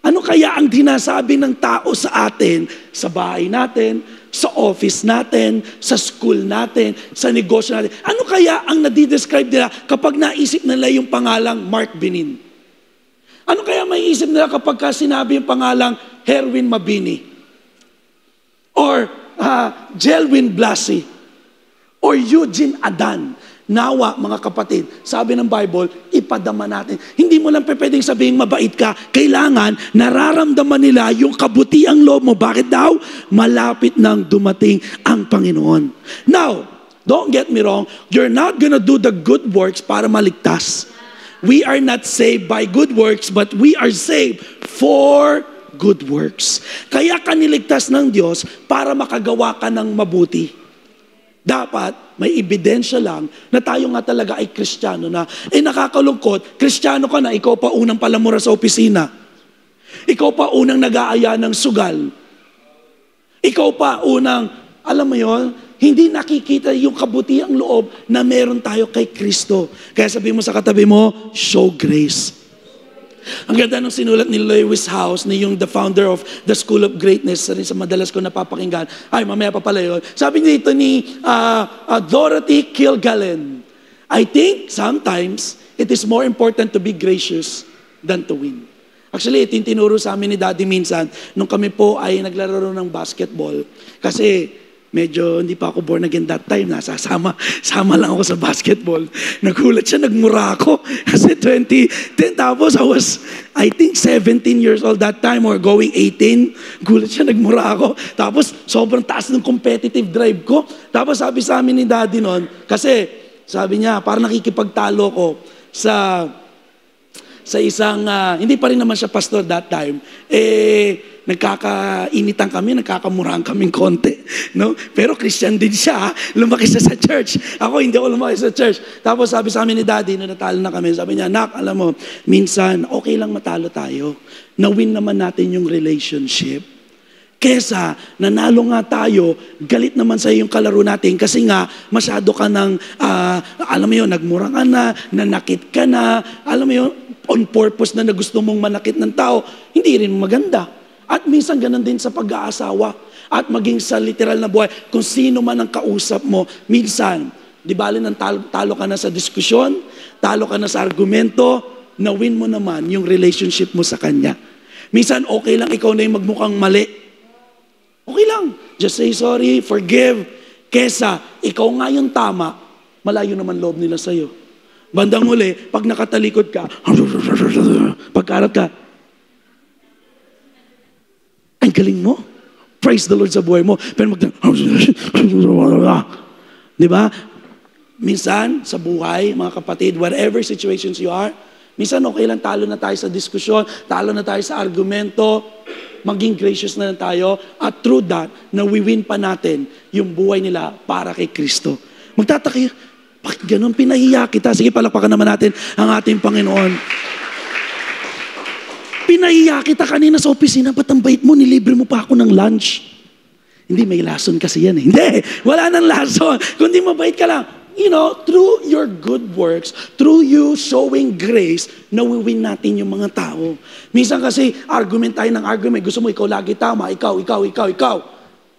Ano kaya ang dinasabi ng tao sa atin, sa bahay natin, sa office natin, sa school natin, sa negosyo natin? Ano kaya ang nadidescribe nila kapag naisip nila yung pangalang Mark Benin? Ano kaya may isip nila kapag sinabi yung pangalang Herwin Mabini? Or Jelwin Blasi? Or Eugene Adan? Nawa, mga kapatid, sabi ng Bible, ipadama natin. Hindi mo lang pwedeng sabihin mabait ka. Kailangan, nararamdaman nila yung kabutiang loob mo. Bakit daw? Malapit nang dumating ang Panginoon. Now, don't get me wrong, you're not gonna do the good works para maligtas. We are not saved by good works, but we are saved for good works. Kaya ka niligtas ng Diyos para makagawa ka ng mabuti. Dapat may ebidensya lang na tayo nga talaga ay Kristiyano na. Nakakalungkot, Kristiyano ka na, ikaw pa unang palamura sa opisina. Ikaw pa unang nag-aaya ng sugal. Ikaw pa unang, alam mo yon, hindi nakikita yung kabutiang loob na meron tayo kay Kristo. Kaya sabihin mo sa katabi mo, show grace. Ang ganda nung sinulat ni Lewis Howes, ni yung the founder of the School of Greatness, sa madalas ko napapakinggan. Ay, mamaya pa pala yun. Sabi dito ni Dorothy Kilgallen, I think sometimes it is more important to be gracious than to win. Actually, ito yung tinuro sa amin ni Daddy minsan nung kami po ay naglalaro ng basketball. Kasi medyo hindi pa ako born again that time. Sama lang ako sa basketball. Nagulat siya, nagmura ako. Kasi 2010, tapos I think 17 years old that time or going 18. Gulat siya, nagmura ako. Tapos sobrang taas ng competitive drive ko. Tapos sabi sa amin ni Daddy noon, kasi sabi niya, parang nakikipagtalo ko sa isang, hindi pa rin naman siya pastor that time, nagkakainitan kami, nagkakamurahan kaming konti. No? Pero Christian din siya, lumaki siya sa church. Ako, hindi ako lumaki sa church. Tapos sabi sa amin ni Daddy, nung natalo na kami, sabi niya, Nak, alam mo, minsan, okay lang matalo tayo. Na-win naman natin yung relationship. Kesa, nanalo nga tayo, galit naman sa yung kalaro natin kasi nga, masyado ka ng, alam mo yun, nagmura ka na, nanakit ka na, alam mo yun, on purpose na gusto mong manakit ng tao, hindi rin maganda. At minsan ganun din sa pag-aasawa. At maging sa literal na buhay, kung sino man ang kausap mo, minsan, di bali nang talo ka na sa diskusyon, talo ka na sa argumento, na-win mo naman yung relationship mo sa kanya. Minsan, okay lang ikaw na yung magmukhang mali. Okay lang. Just say sorry, forgive. Kesa, ikaw nga yung tama, malayo naman loob nila sa'yo. Bandang huli, pag nakatalikod ka, pagkarat ka, ang galing mo. Praise the Lord sa buhay mo. Pero di ba? Minsan, sa buhay, mga kapatid, whatever situations you are, minsan okay lang talo na tayo sa diskusyon, talo na tayo sa argumento, maging gracious na lang tayo, at through that, nawiwin pa natin yung buhay nila para kay Kristo. Magtataka, bakit ganun pinahiya kita? Sige, palakpakan naman natin ang ating Panginoon. Pinahiya kita kanina sa opisina, ba't ang bait mo, nilibre mo pa ako ng lunch? Hindi, may lason kasi yan eh. Hindi, wala nang lason. Kundi mabait ka lang. You know, through your good works, through you showing grace, nawiwin natin yung mga tao. Minsan kasi, argument tayo ng argument. Gusto mo, ikaw lagi tama. Ikaw.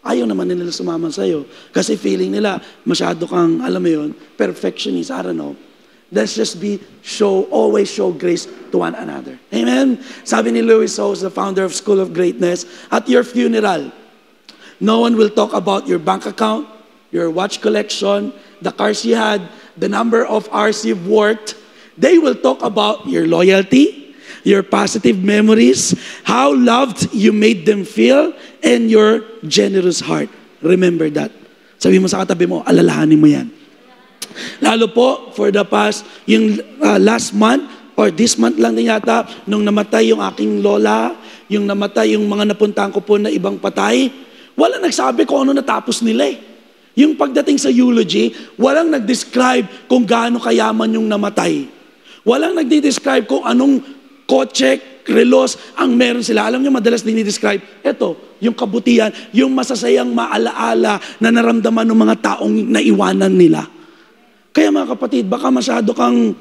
Ayaw naman nila sumama sa'yo. Kasi feeling nila, masyado kang, alam mo yun, perfectionist, I don't know. Let's just always show grace to one another. Amen? Sabi ni Lewis Howes, the founder of School of Greatness, at your funeral, no one will talk about your bank account, your watch collection, the cars you had, the number of hours you've worked. They will talk about your loyalty, your positive memories, how loved you made them feel, and your generous heart. Remember that. Sabi mo sa katabi mo, alalahanin mo yan. Lalo po, for the past, yung last month, or this month lang din yata, nung namatay yung aking lola, yung namatay yung mga napuntahan ko po na ibang patay, wala nagsabi kung ano natapos nila eh. Yung pagdating sa eulogy, walang nag-describe kung gaano kayaman yung namatay. Walang nag-describe kung anong kotse, relos ang meron sila. Alam niyo, madalas dinidescribe, eto, yung kabutihan, yung masasayang maalaala na naramdaman ng mga taong naiwanan nila. Kaya mga kapatid, baka masyado kang,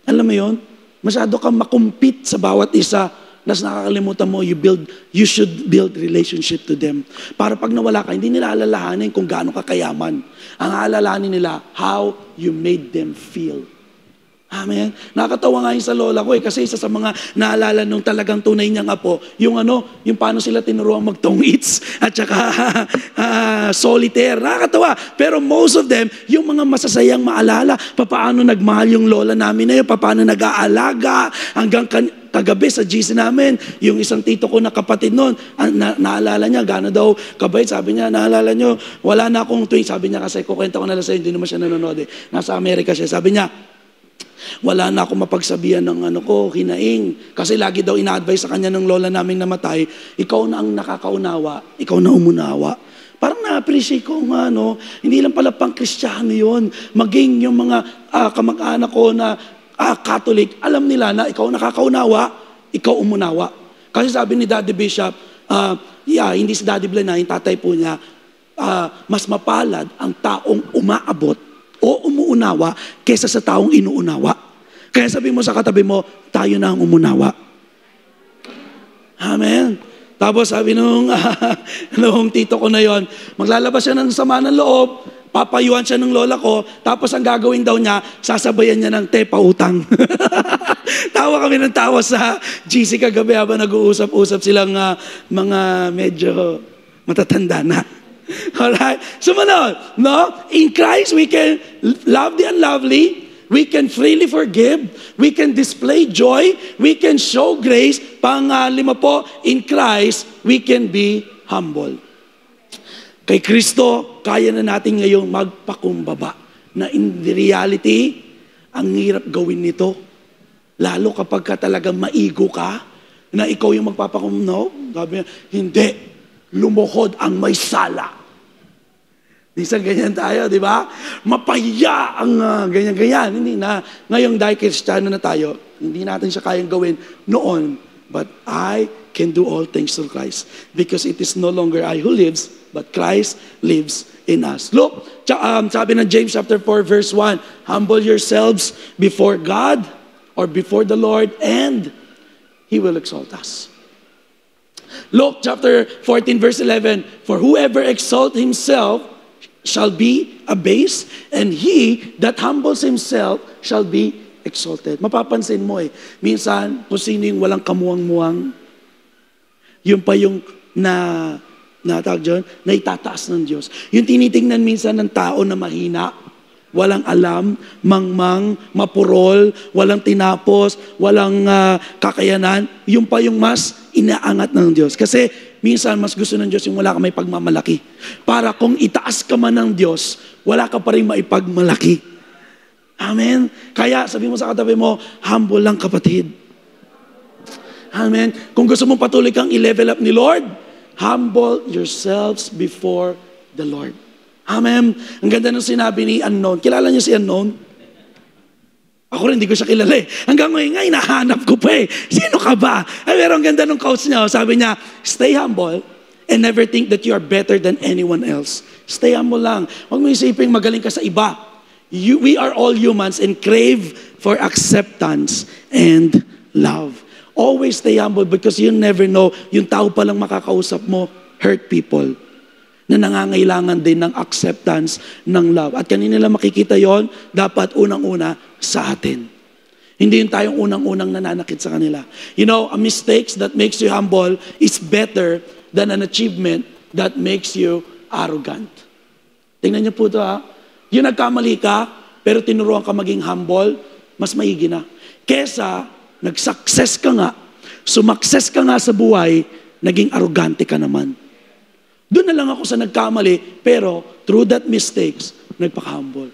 alam mo yun, masyado kang makumpit sa bawat isa, nas nakakalimutan mo, you should build relationship to them. Para pag nawala ka, hindi nila alalahanin kung gaano ka kayaman. Ang alalahanin nila, how you made them feel. Amen. Nakakatawa nga yun sa lola ko kasi isa sa mga naalala nung talagang tunay niyang apo, yung yung paano sila tinuruan magtongits at saka solitaire. Nakakatawa. Pero most of them, yung mga masasayang maalala, paano nagmahal yung lola namin na yun, paano nag-aalaga hanggang kagabi sa GC namin, yung isang tito ko na kapatid noon, naalala niya, gano'n daw kabait, sabi niya, naalala niyo, wala na akong twin, sabi niya kasi, kukwenta ko na lang sa'yo, hindi naman siya nanonood nasa Amerika siya, sabi niya, wala na akong mapagsabihan ng hinaing. Kasi lagi daw ina-advise sa kanya ng lola naming namatay, ikaw na ang nakakaunawa, ikaw na umunawa. Parang na-appreciate ko hindi lang pala pang Kristiyano yun. Maging yung mga kamag-anak ko na Catholic, alam nila na ikaw nakakaunawa, ikaw umunawa. Kasi sabi ni Daddy Bishop, hindi si Daddy Blanay, yung tatay po niya, mas mapalad ang taong umaabot o umuunawa kesa sa taong inuunawa. Kaya sabi mo sa katabi mo, tayo na ang umunawa. Amen. Tapos sabi nung tito ko na yon, maglalabas siya ng sama ng loob, papayuan siya ng lola ko, tapos ang gagawin daw niya, sasabayan niya ng pautang. Tawa kami ng tawa sa GC kagabi habang nag-uusap-usap silang mga medyo matatanda na. Alright? Sumunod, no? In Christ, we can love the unlovely, we can freely forgive, we can display joy, we can show grace. Pang-lima po, in Christ, we can be humble. Kay Kristo, kaya na natin ngayong magpakumbaba. Na in reality, ang hirap gawin nito. Lalo kapag ka talagang maigo ka, na ikaw yung magpapakumbaba. Sabi niya, hindi. Lumuhod ang may sala. Minsan ganyan tayo, di ba? Mapahiya ang ganyan-ganyan. Hindi na. Ngayong dahil Kristiyano na tayo, hindi natin siya kayang gawin noon. But I can do all things through Christ. Because it is no longer I who lives, but Christ lives in us. Look, sabi ng James chapter 4 verse 1, humble yourselves before God or before the Lord and He will exalt us. Luke chapter 14 verse 11, for whoever exalts himself shall be abased, and he that humbles himself shall be exalted. Mapapansin mo minsan kung sino yung walang kamuwang-muwang, yun pa yung natawag dyan, na itataas ng Diyos. Yung tinitingnan minsan ng tao na mahina, walang alam, mangmang, mapurol, walang tinapos, walang kakayanan, yung pa yung mas inaangat ng Diyos. Kasi minsan mas gusto ng Diyos yung wala ka may pagmamalaki. Para kung itaas ka man ng Diyos, wala ka pa rin maipagmalaki. Amen? Kaya sabi mo sa katabi mo, humble lang kapatid. Amen? Kung gusto mong patuloy kang i-level up ni Lord, humble yourselves before the Lord. Amen? Ang ganda ng sinabi ni Unknown. Kilala niyo si Unknown? Ako rin, hindi ko siya kilala Hanggang ngayon nga, hinahanap ko pa Sino ka ba? Pero ang ganda ng quotes niya. Sabi niya, stay humble and never think that you are better than anyone else. Stay humble lang. Huwag mo isipin magaling ka sa iba. We are all humans and crave for acceptance and love. Always stay humble because you never know, yung tao palang makakausap mo, hurt people na nangangailangan din ng acceptance ng love. At kanina lang makikita yon, dapat unang-una sa atin. Hindi yung tayong unang-unang nananakit sa kanila. You know, a mistakes that makes you humble is better than an achievement that makes you arrogant. Tingnan niyo po ito Yung nagkamali ka, pero tinuruan ka maging humble, mas maigi na. Kesa, nag-success ka nga, sumakses ka nga sa buhay, naging arrogante ka naman. Doon na lang ako sa nagkamali, pero through that mistakes, nagpaka-humble.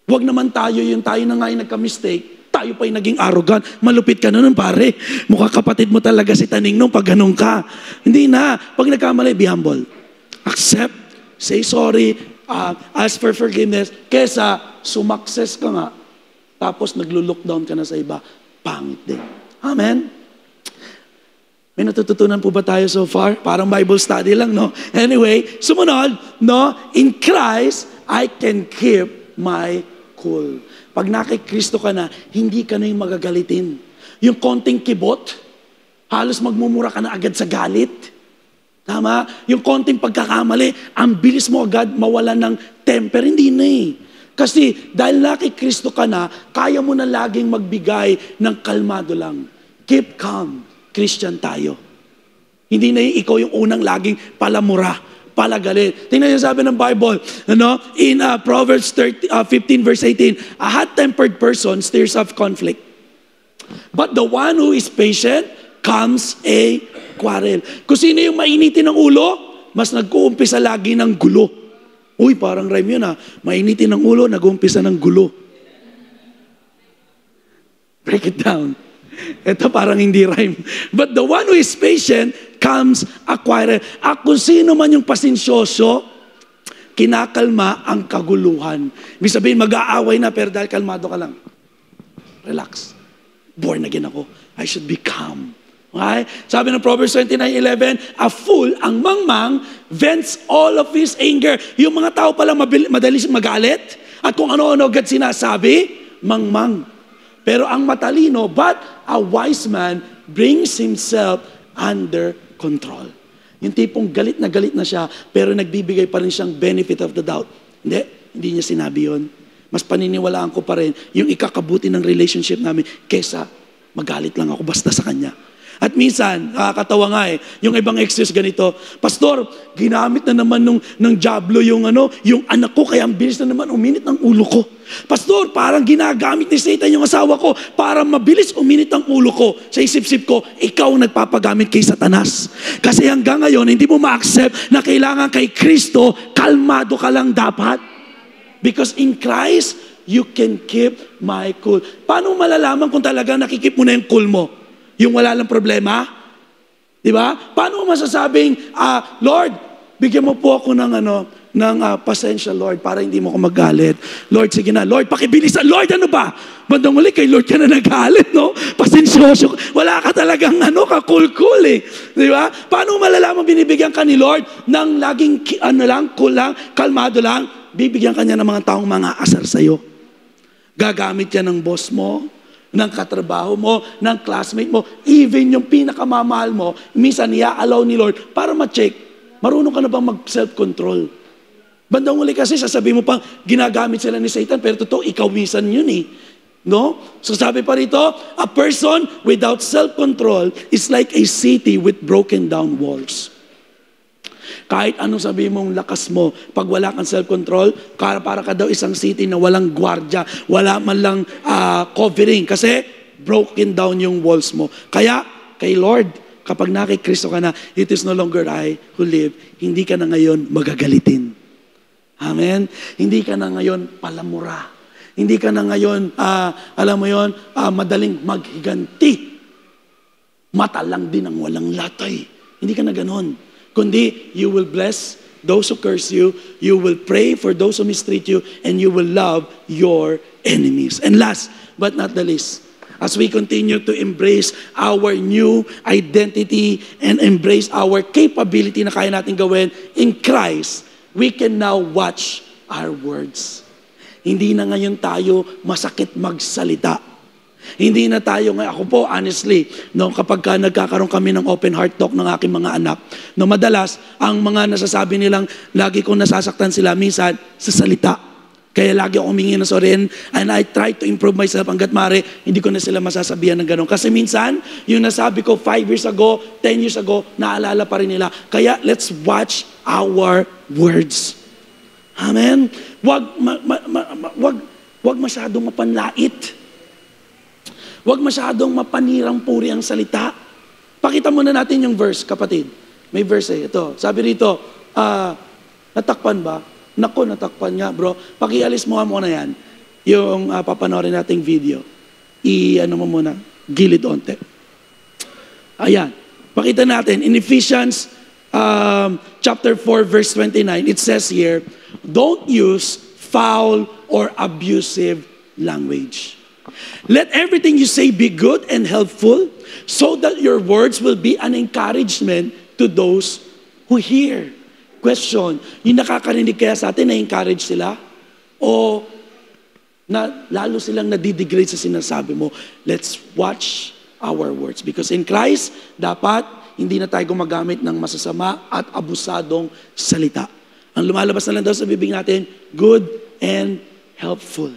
Huwag naman tayo na nga yung nagka-mistake, tayo pa yung naging arrogant. Malupit ka na nun, pare. Mukha kapatid mo talaga si Taning nung pag ganun ka. Hindi na. Pag nagkamali, be humble. Accept, say sorry, ask for forgiveness, kesa sumakses ka nga, tapos naglo-look down ka na sa iba, pangit din. Amen? May natututunan po ba tayo so far? Parang Bible study lang, no? Anyway, sumunod, no? In Christ, I can keep my cool. Pag nakikristo ka na, hindi ka na yung magagalitin. Yung konting kibot, halos magmumura ka na agad sa galit. Tama? Yung konting pagkakamali, ang bilis mo agad mawala ng temper. Hindi na Kasi dahil na kay Kristo ka na, kaya mo na laging magbigay ng kalmado lang. Keep calm. Christian tayo. Hindi na ikaw yung unang laging palamura, palagalit. Tingnan niyo sabi ng Bible, in Proverbs 15 verse 18, a hot-tempered person stirs up conflict. But the one who is patient comes a quarrel. Kung sino yung mainitin ng ulo, mas nag-uumpisa lagi ng gulo. Uy, parang rhyme yun Mainitin ng ulo, nag-uumpisa ng gulo. Break it down. Ito parang hindi rhyme. But the one who is patient comes a quarrel. At kung sino man yung pasensyoso, kinakalma ang kaguluhan. Ibig sabihin, mag-aaway na, pero dahil kalmado ka lang. Relax. Born again ako. I should be calm. Okay? Sabi ng Proverbs 29:11, a fool, ang mangmang, vents all of his anger. Yung mga tao palang madalis magalit, at kung ano-ano agad sinasabi, mangmang. Pero ang matalino, but a wise man brings himself under control. Yung tipong galit na siya, pero nagbibigay pa rin siyang benefit of the doubt. Hindi niya sinabi yun. Mas paniniwalaan ko pa rin yung ikakabuti ng relationship namin kesa magalit lang ako basta sa kanya. At minsan, nakakatawa nga yung ibang excuse ganito, Pastor, ginamit na naman ng Diablo yung anak ko, kaya ang bilis na naman uminit ng ulo ko. Pastor, parang ginagamit ni Satan yung asawa ko para mabilis uminit ang ulo ko. Sa isip-isip ko, ikaw nagpapagamit kay Satanas. Kasi hanggang ngayon, hindi mo ma-accept na kailangan kay Kristo, kalmado ka lang dapat. Because in Christ, you can keep my cool. Paano malalaman kung talaga nakikip mo na yung cool mo? Yung wala lang problema? Di ba? Paano mo masasabing, Lord, bigyan mo po ako ng pasensya, Lord, para hindi mo ako magalit. Lord, sige na. Lord, pakibilisan. Lord, ano ba? Bandang uli, kay Lord ka na nagalit, no? Pasensyoso. Wala ka talagang ka-cool-cool eh. Di ba? Paano mo malalaman binibigyan ka ni Lord ng laging, cool lang, kalmado lang? Bibigyan ka niya ng mga taong mga asar sa'yo. Gagamit yan ng boss mo, ng katrabaho mo, ng classmate mo, even yung pinakamamahal mo, minsan i-allow ni Lord para ma-check, marunong ka na bang mag-self-control? Bandang uli kasi sasabihin mo pang ginagamit sila ni Satan, pero totoo, ikaw minsan yun eh. No? So sabi pa rito, a person without self-control is like a city with broken down walls. Kahit anong sabihin mong lakas mo, pag wala kang self-control, para ka daw isang city na walang gwardya, wala man lang covering, kasi broken down yung walls mo. Kaya, kay Lord, kapag nakay Kristo ka na, it is no longer I who live, hindi ka na ngayon magagalitin. Amen? Hindi ka na ngayon palamura. Hindi ka na ngayon, madaling maghiganti. Mata lang din ang walang latay. Hindi ka na ganon. Kundi, you will bless those who curse you, you will pray for those who mistreat you, and you will love your enemies. And last but not the least, as we continue to embrace our new identity and embrace our capability na kaya natin gawin in Christ, we can now watch our words. Hindi na ngayon tayo masakit magsalita. Hindi na tayo, ako po honestly, kapag nagkakaroon kami ng open heart talk ng aking mga anak, madalas, ang mga nasasabi nilang, lagi kong nasasaktan sila minsan sa salita. Kaya lagi ako humingi ng sorry and I try to improve myself hanggat maaari, hindi ko na sila masasabihan ng gano'n. Kasi minsan, yung nasabi ko 5 years ago, 10 years ago, naalala pa rin nila. Kaya let's watch our words. Amen? Wag masyadong mapanlait. Huwag masyadong mapanirang puri ang salita. Pakita muna natin yung verse, kapatid. May verse ito. Sabi rito, natakpan ba? Naku, natakpan nga, bro. Pakialis mo muna yan. Yung papanorin nating video. Mo muna, gilid onte. Ayan. Pakita natin. In Ephesians chapter 4, verse 29, it says here, don't use foul or abusive language. Let everything you say be good and helpful so that your words will be an encouragement to those who hear. Question, yung nakakarinig kaya sa atin, na-encourage sila? O lalo silang nadidegrade sa sinasabi mo? Let's watch our words. Because in Christ, dapat hindi na tayo gumagamit ng masasama at abusadong salita. Ang lumalabas na lang daw sa bibig natin, good and helpful.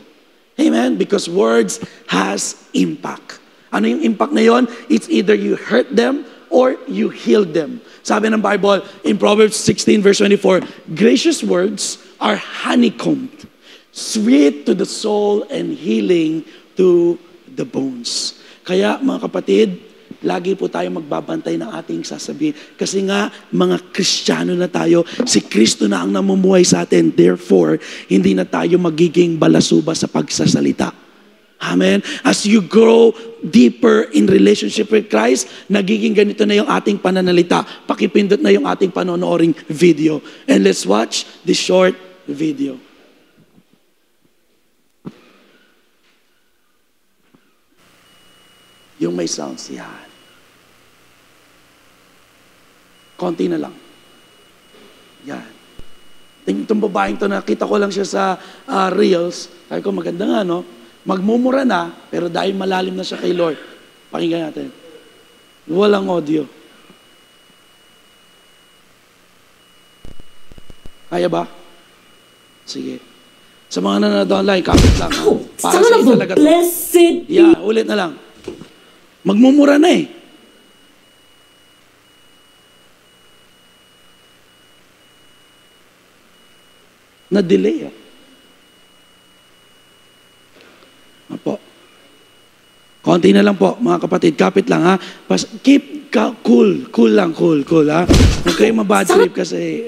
Amen? Because words has impact. Ano yung impact na yon? It's either you hurt them or you heal them. Sabi ng Bible in Proverbs 16 verse 24, gracious words are honeycombed, sweet to the soul and healing to the bones. Kaya mga kapatid, lagi po tayo magbabantay ng ating sasabihin. Kasi nga, mga Kristiyano na tayo, si Kristo na ang namumuhay sa atin. Therefore, hindi na tayo magiging balasuba sa pagsasalita. Amen? As you grow deeper in relationship with Christ, nagiging ganito na yung ating pananalita. Pakipindot na yung ating panonooring video. And let's watch this short video. Yung may sounds, yan. Konti na lang. Yan. Itong babaeng to, nakita ko lang siya sa Reels. Sabi ko, maganda nga, no? Magmumura na, pero dahil malalim na siya kay Lord. Pakinggan natin. Walang audio. Kaya ba? Sige. Sa mga nanonood online, kapit lang. Para sa iyo talaga to. Yeah, ulit na lang. Magmumura na eh. Na-delay ah. Apo. Konti na lang po, mga kapatid. Kapit lang, ha? Keep cool. Cool lang, cool, ha? Huwag kayo mabad trip kasi,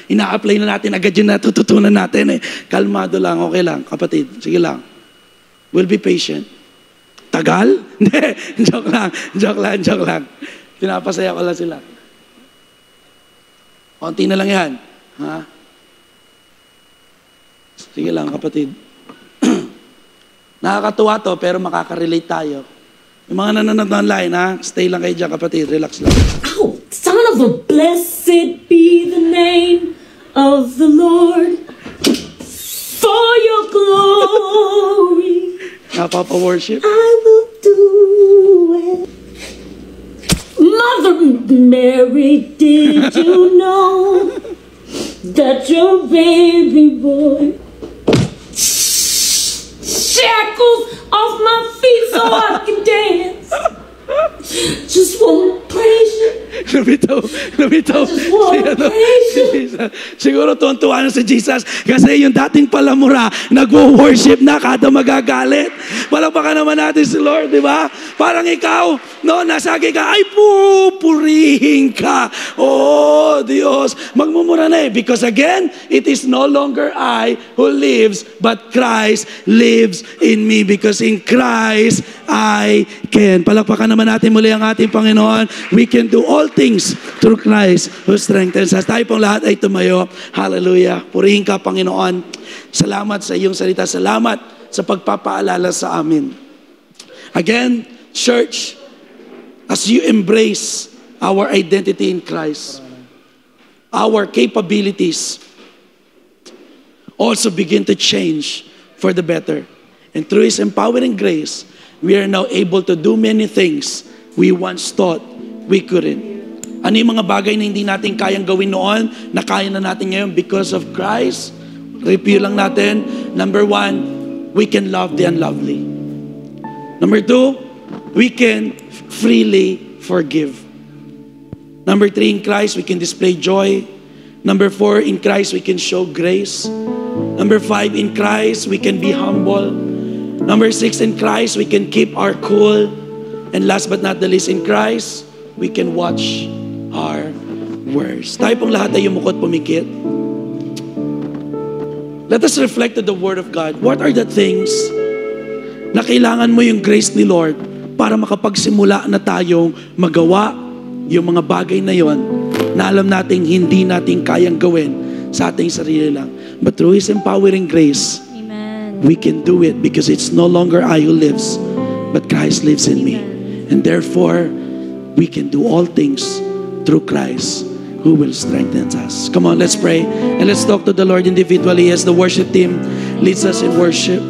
ina-apply na natin agad yung natututunan natin, eh. Kalmado lang, okay lang, kapatid. Sige lang. We'll be patient. Tagal? Hindi. Joke lang. Pinapasaya ko lang sila. Konti na lang yan, ha? Sige lang, kapatid. Nakakatuwa to, pero makaka-relate tayo. Yung mga nanonood online, ha? Stay lang kayo dyan, kapatid. Relax lang. Oh, son of a blessed be the name of the Lord for your glory. Napapa-worship? I will do it. Mother Mary, did you know that your baby boy shackles off my feet so I can dance? Just wanna praise you. Lumitaw. Just wanna praise you. Jesus. Siguro tuwan-tuwa na si Jesus kasi yung dating palamura, nagwo-worship na kada magagalit. Palakpakan naman natin si Lord, di ba? Parang ikaw, no, nasagi ka, ay pupurihin ka. Oh, Diyos. Magmumura na eh. Because again, it is no longer I who lives, but Christ lives in me. Because in Christ, I can. Palakpakan naman natin muli ang ating Panginoon. We can do all things through Christ who strengthens us. Tayo pong lahat ay tumayo. Hallelujah. Purihin ka, Panginoon. Salamat sa iyong salita. Salamat sa pagpapaalala sa amin. Again, church, as you embrace our identity in Christ, our capabilities also begin to change for the better. And through His empowering grace, we are now able to do many things we once thought we couldn't. Ano yung mga bagay na hindi natin kayang gawin noon, na kaya na natin ngayon because of Christ? Review lang natin. Number 1, we can love the unlovely. Number 2, we can freely forgive. Number 3, in Christ, we can display joy. Number 4, in Christ, we can show grace. Number 5, in Christ, we can be humble. Number 6, in Christ, we can keep our cool. And last but not the least, in Christ, we can watch our words. Tayo pong lahat ay yumukot pumikit. Let us reflect to the Word of God. What are the things na kailangan mo yung grace ni Lord para makapagsimula na tayong magawa yung mga bagay na yon na alam nating hindi natin kayang gawin sa ating sarili lang. But through His empowering grace, Amen. We can do it because it's no longer I who lives, but Christ lives in me. And therefore, we can do all things through Christ who will strengthen us. Come on, let's pray and let's talk to the Lord individually as the worship team leads us in worship.